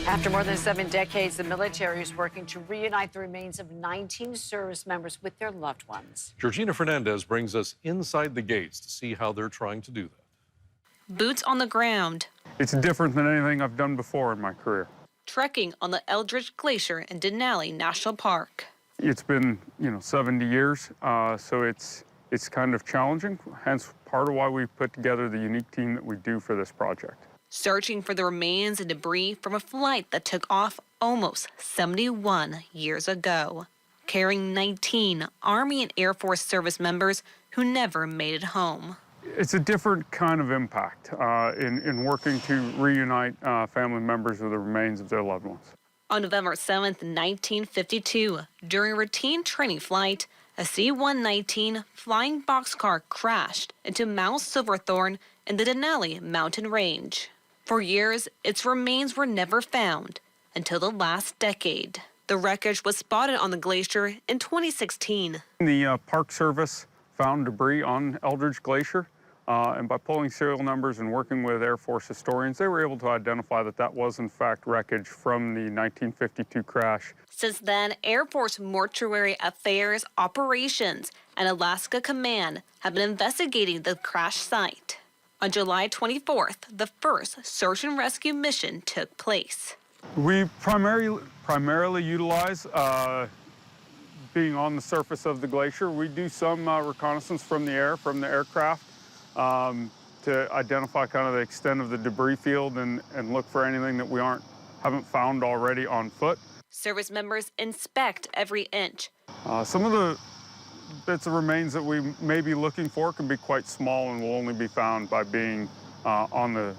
After more than 7 decades, the military is working to reunite the remains of 19 service members with their loved ones. Georgina Fernandez brings us inside the gates to see how they're trying to do that. Boots on the ground. It's different than anything I've done before in my career. Trekking on the Eldridge Glacier in Denali National Park. It's been, 70 years, so it's kind of challenging, hence part of why we put together the unique team that we do for this project. Searching for the remains and debris from a flight that took off almost 71 years ago, carrying 19 Army and Air Force service members who never made it home. It's a different kind of impact in working to reunite family members with the remains of their loved ones. On November 7th, 1952, during a routine training flight, a C-119 flying boxcar crashed into Mount Silverthorne in the Denali mountain range. For years, its remains were never found until the last decade. The wreckage was spotted on the glacier in 2016. The Park Service found debris on Eldridge Glacier, and by pulling serial numbers and working with Air Force historians, they were able to identify that that was, in fact, wreckage from the 1952 crash. Since then, Air Force Mortuary Affairs Operations and Alaska Command have been investigating the crash site. On July 24th, the first search and rescue mission took place. We primarily utilize being on the surface of the glacier. We do some reconnaissance from the air, from the aircraft, to identify kind of the extent of the debris field and look for anything that we haven't found already on foot. Service members inspect every inch. Some of the bits of remains that we may be looking for can be quite small and will only be found by being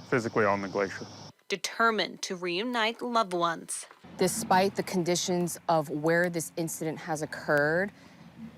physically on the glacier. Determined to reunite loved ones. Despite the conditions of where this incident has occurred,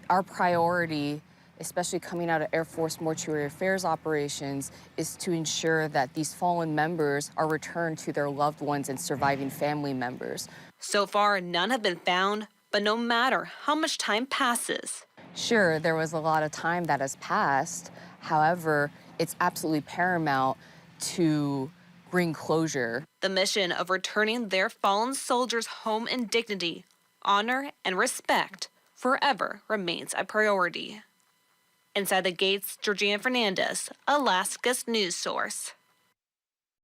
our priority, especially coming out of Air Force Mortuary Affairs Operations, is to ensure that these fallen members are returned to their loved ones and surviving family members. So far, none have been found, but no matter how much time passes. Sure, there was a lot of time that has passed. However, it's absolutely paramount to bring closure. The mission of returning their fallen soldiers home in dignity, honor, and respect forever remains a priority. Inside the gates, Georgina Fernandez, Alaska's news source.